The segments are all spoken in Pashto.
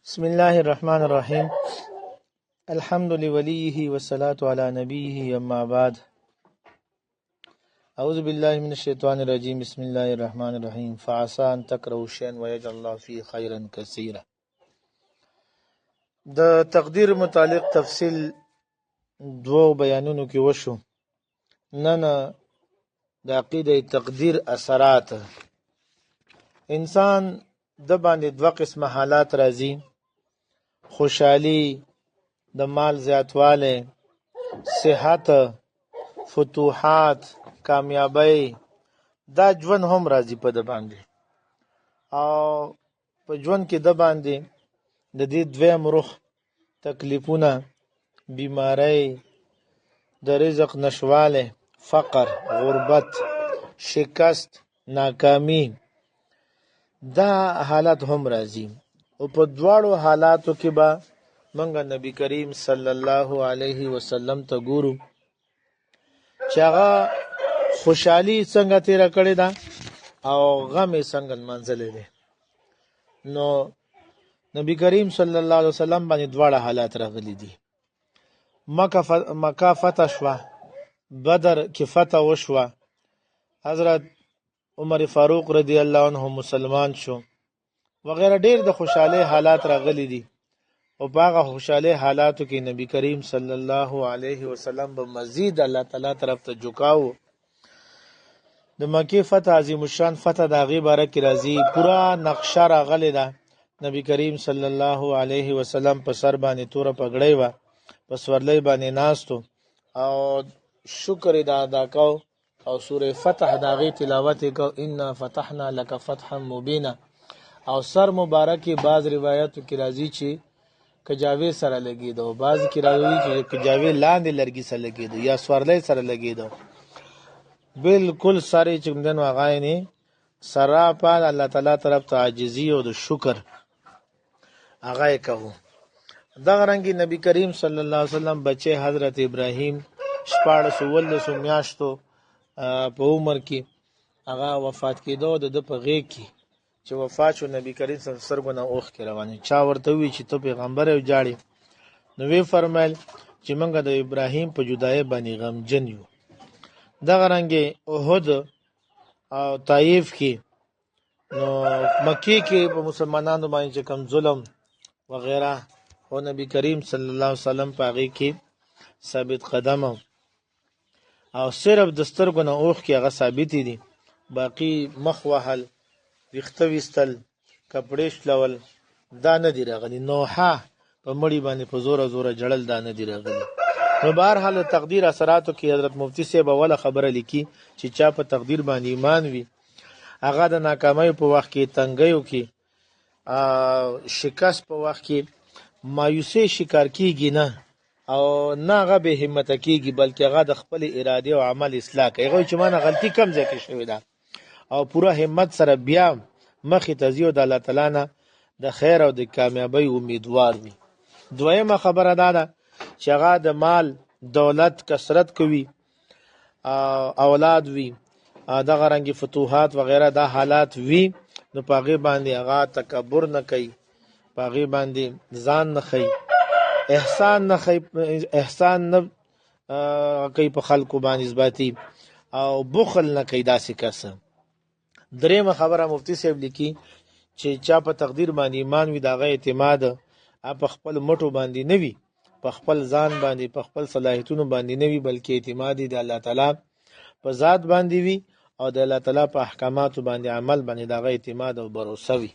بسم الله الرحمن الرحيم. الحمد لوليه والصلاة على نبيه أما بعد. أعوذ بالله من الشيطان الرجيم. بسم الله الرحمن الرحيم. فعسى أن تكرهوا شيئا ويجعل الله فيه خيرا كثيرا. د تقدیر متعلق تفصیل دوه بیانونو کې وشو. نن د عقیده تقدیر اثرات. انسان د باندې دوه قسمه حالات راځي: خوشحالي، د مال زیاتواله، صحت، فتوحات، کامیابی. دا ژوند هم راځي په د باندې، او په ژوند کې د باندې د دې دویم روح تکلیفونه، بیماری، د رزق نشواله، فقر، غربت، شکست، ناکامی، دا حالات هم راځي. او په دواړو حالاتو کې به منګه نبی کریم صلی الله علیه وسلم ته ګورو چې هغه خوشحالي څنګه تیر کړی ده او غم یې څنګه منځلې ده. نو نبی کریم صلی الله علیه وسلم باندې دواړه حالات راغلي دي. مکه فتح شوه، بدر کې فتح وشوه، حضرت عمر فاروق رضی الله عنه مسلمان شو وغیرہ. ډیر د خوشاله حالات راغلي دي، او په هغه خوشاله حالاتو کې نبی کریم صلی الله علیه وسلم به مزید الله تعالی طرف ته جوکاو. د مکه فتح عظیم الشان فتح د هغې باره کې راځي. پورا نقشه راغلې ده. نبی کریم صلی الله علیه وسلم په سر باندې توره پګړۍ وه، په سورلۍ باندې ناستو او شکر یې ادا کو، او سوره فتح د هغې تلاوت یې کو: انا فتحنا لک فتحا مبینا. او سر مبارکی بعض روایتو کې راځي چې کجاوې سره لګېدو، بعض کې راځي چې کجاوې لاندې لرګي سره لګېدو یا سورلۍ سره لګېدو. بالکل سره چې مدن هغه نه سره په الله تعالی طرف ته عاجزي او د شکر هغه کوو. دغه رنګي نبی کریم صلی الله علیه وسلم بچي حضرت ابراهیم 14 میاشتو په عمر کې هغه وفات کېدو. د په غېږ کې چې وفات شو، نبی کریم صلی الله علیه وسلم اوخ کې روانه. چا ورته وی چې ته پیغمبر یو جاړي؟ نو وی فرمایل چې موږ د ابراهیم په جدای باندې غمجن یو. دغه رنګي احد او طائف کې، نو مکه کې په مسلمانانو باندې چې کم ظلم وغیرہ، او نبی کریم صلی الله علیه وسلم په هغه کې ثابت قدم او صرف د سترګو نه اوخ کې هغه ثابت دي. باقی مخ وهل، ویښته ویستل، کپړې شلول، دا نه دی راغلی. نوحه په مړی باندې په زوره زوره جړل، دا نه دی راغلی. نو بهرحال تقدیر اثراتو کې حضرت مفتی صاحب اوله خبره لیکي چې چا په تقدیر باندې ایمان وي، هغه د ناکامۍ په وخت کې، تنګیو کې، شکست په وخت کې مایوسي شکار کیږي نه، او نه هغه به همت کیږي، بلکې هغه د خپل اراده او عمل اصلاح کوي. هغه چې مانه غلطي کم ځای کې شوې ده، او پوره همت سره بیا مخې ته ځي او د الله تعالی نه د خیر او د کامیابی امیدوار وي. دویمه خبره دا ده چې هغه د مال دولت کثرت کوي، اولاد وي، دغه رنګي فتوحات وغیرہ دا حالات وي، نو په هغې باندې هغه تکبر نه کوي، په هغې باندې ځان نه ښیي، احسان نه کوي په خلکو باندې اثباتي، او بخل نه کوي داسې کس. دریمه خبره مفتی صاحب لیکي چې چا په تقدیر باندې ایمان وي، د هغه اعتماد په خپل مټو باندې نه وي، په خپل ځان باندې، په خپل صلاحیتونو باندې نه وي، بلکې اعتماد د الله تعالی په ذات باندې وي، او د الله تعالی په احکاماتو باندې عمل باندې د هغه اعتماد او باور وي.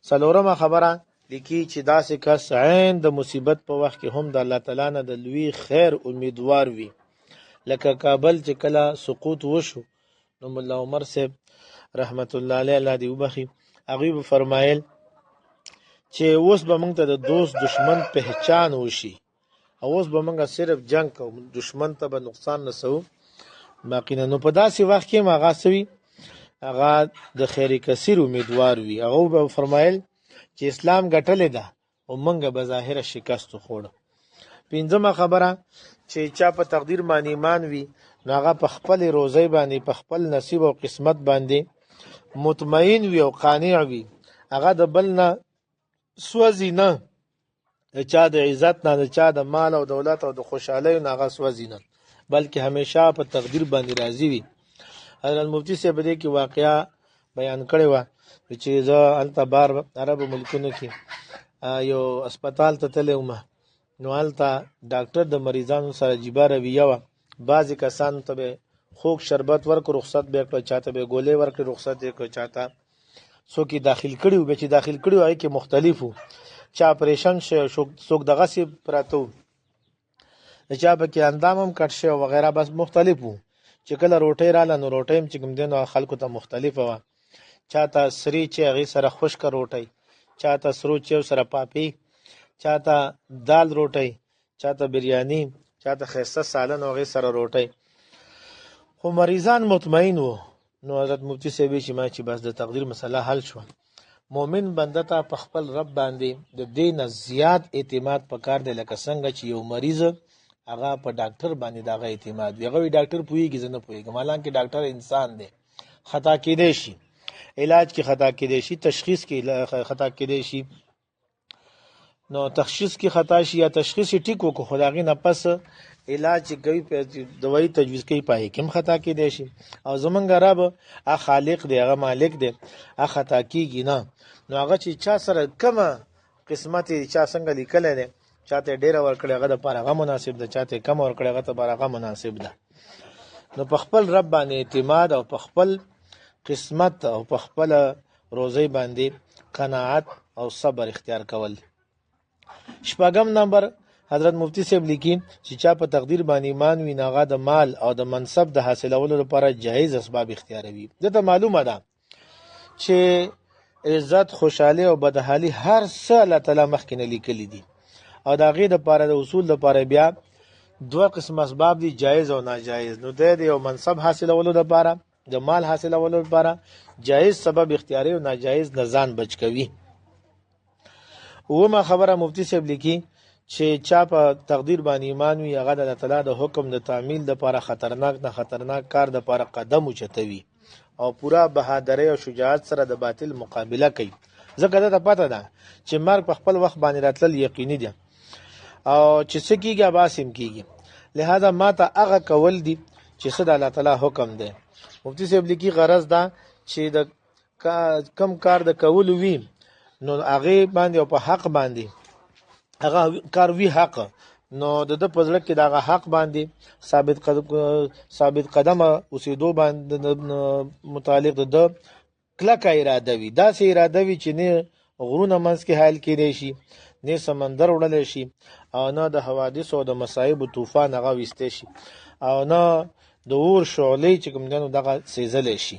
څلورمه خبره لیکي چې داسې کس عین د مصیبت په وخت کې هم د الله تعالی نه د لوی خیر امیدوار وي. لکه کابل چې کله سقوط وشو، نو مولا عمر صاحب رحمت الله علیه الله دې وبخي، هغه به فرمایل چې اوس به موږ ته د دوست دشمن پہچان وشي، او اوس به موږ صرف جنگ کوو، دشمن ته به نقصان نسو باقی نه. نو په داسې وخت کې هغه سوي، هغه د خیر کثیر امیدوار وي. هغه به فرمایل چې اسلام ګټلې ده او موږ به ظاهره شکست خوړ. پنځمه خبره چې چا په تقدیر باندې ایمان وي، نو هغه په خپل روزي باندې، په خپل نصیب او قسمت باندې مطمئن وي او قانع وي. هغه د بل نه سوځي نه، د چا د عزت نه، د چا د مال او دولت او د خوشحالۍ نه هغه سوځي نه، بلکې همیشه په تقدیر باندې راضي وي. حضرت مفتی صاحب دې کې واقعا بیان کړی و چې زه هلته بار عربو ملکونو کې یو اسپیټال ته تللی وم، نو هلته ډاکټر د مریضانو سره عجیبه رویه وه. بعضې کسانو ته به خوږ شربت ورکړو رخصت به یې کړه، چاته به یې ګولۍ ورکړې رخصت یې کړه، چاته څوک یې داخل کړي وو، بیا چې داخل کړي وو هغې کې مختلف وو، چا اپریشن شوی، څوک دغسې پراته وو، د چا پکې اندام هم کټ شوی وغیره، بس مختلف وو. چې کله روټۍ راله نو روټۍ هم چې کوم دی نو خلکو ته مختلفه وه، چاته سرې چې هغې سره خشکه روټۍ، چاته سرو چیو سره پاپی، چاته دال روټۍ، چاته بریاني، چاته ښایسته سالن او هغې سره روټۍ. خو مریضان مطمئن وو. نو حضرت مفتی صاحب چې ما چې بس د تقدیر مسله حل شوه، مؤمن بنده ته په خپل رب باندې د دې نه زیات اعتماد پکار دی لکه څنګه چې یو مریض هغه په ډاکټر باندې دغه اعتماد وي. هغه وي ډاکټر پوهېږي زه نه پوهېږم، حالانکه ډاکټر انسان دی، خطا کېدی شي، علاج کې خطا کېدی شي، تشخیص کې خطا کېدی شي. نو تشخیص کې خطا شي یا تشخیص یې ټیک وکړو، خو د هغې نه پس علاج چې کوي دوایي تجویز کوي په هغې کې هم خطا کېدی شي. او زمونږ رب هغه خالق دی، هغه مالک دی، هغه خطا کېږي نه. نو هغه چې چا سره کومه قسمت یې چا څنګه لیکلی دی، چاته یې ډېره ورکړې هغه دپاره هغه مناسب ده، چاته یې کمه ورکړې هغه دپاره هغه مناسب ده. نو په خپل رب باندې اعتماد او په خپل قسمت او په خپله روزۍ باندې قناعت او صبر اختیار کول. شپږم نمبر حضرت مفتی صاحب لیکي چې چا په تقدیر باندې ایمان وي نو هغه د مال او د منصب د حاصلولو لپاره جایز اسباب اختیاروي. دته معلومه ده چې عزت، خوشحالي او بدحالي هر څه الله تعالی مخکې نه لیکلي دي، او د هغې دپاره د اصول دپاره بیا دوه قسم اسباب دي، جایز او ناجایز. نو د یو منصب حاصلولو لپاره، د مال حاصلولو لپاره جایز سبب اختیاري او ناجایز نه ځان بچ کوي. اومه خبره مفتی صاحب لیکي چې چا په تقدیر باندې ایمان وي هغه د الله تعالی د حکم د تعمیل دپاره خطرناک نه خطرناک کار دپاره قدم اوچتوي او پوره بهادرۍ او شجاعت سره د باطل مقابله کوي. ځکه ده ته پته ده چې مرګ په خپل وخت باندې راتلل یقیني ده، او چې څه کېږي بس هم کېږي. لہذا ما ته هغه کول دي چې څه د الله تعالی حکم دی. مفتی صاحب لیکي غرض ده چې د کم کار د کولو وي نو هغې باندې او په حق باندې هغه کار وي حق، نو د ده په زړه کې د هغه حق باندې ثابت قدمه اوسېدو باندې متعلق د ده کلکه اراده وي. داسې اراده وي چې نه غرونه منځ کې حایل کېدی شي، نه سمندر وړلی شي، او نه د حوادثو او د مصایبو طوفان هغه ویستی شي، او نه د اور شعلې چې کوم دی نو دغه سېزلی شي.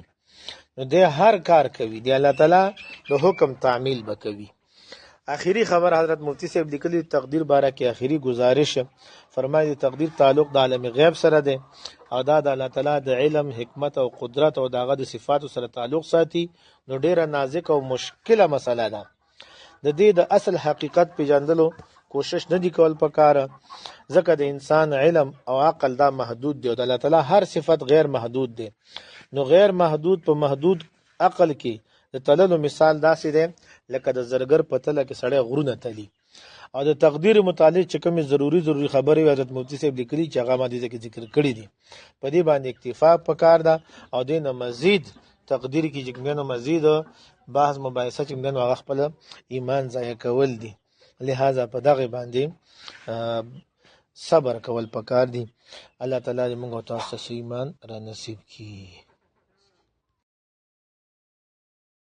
نو دی هر کار کوي، دی الله تعالی د حکم تعمیل به کوي. آخري خبر حضرت مفتی صاحب لیکلي تقدیر باره کې آخري گزارش فرمایي تقدیر تعلق د عالم غیب سره دی، او دا د الله تعالی د علم، حکمت او قدرت او دغه د صفاتو سره تعلق ساتي. نو ډیره نازک او مشکله مسله ده. د دې د اصل حقیقت پیژندلو کوشش نه دی کول پکار، ځکه د انسان علم او عقل دا محدود دی او د الله تعالی هر صفت غیر محدود دی. نو غیر محدود په محدود عقل کې د تللو مثال داسې دی لکه د زرګر په تله کې سړی غرونه تلي. او د تقدیر متعلق چې کومې ضروري خبرې حضرت مفتی صاحب لیکلي چې هغه ما دې کې ذکر کړي دي، په دې باندې اکتفا پکار ده. او دې نه مزید تقدیر کې چې کوم مزید بحث مباحثه چې کوم هغه خپل ایمان ضایع کول دي. لہذا په دغه باندې صبر کول پکار دي. الله تعالی موږ ته صحیح ایمان را نصیب کړي.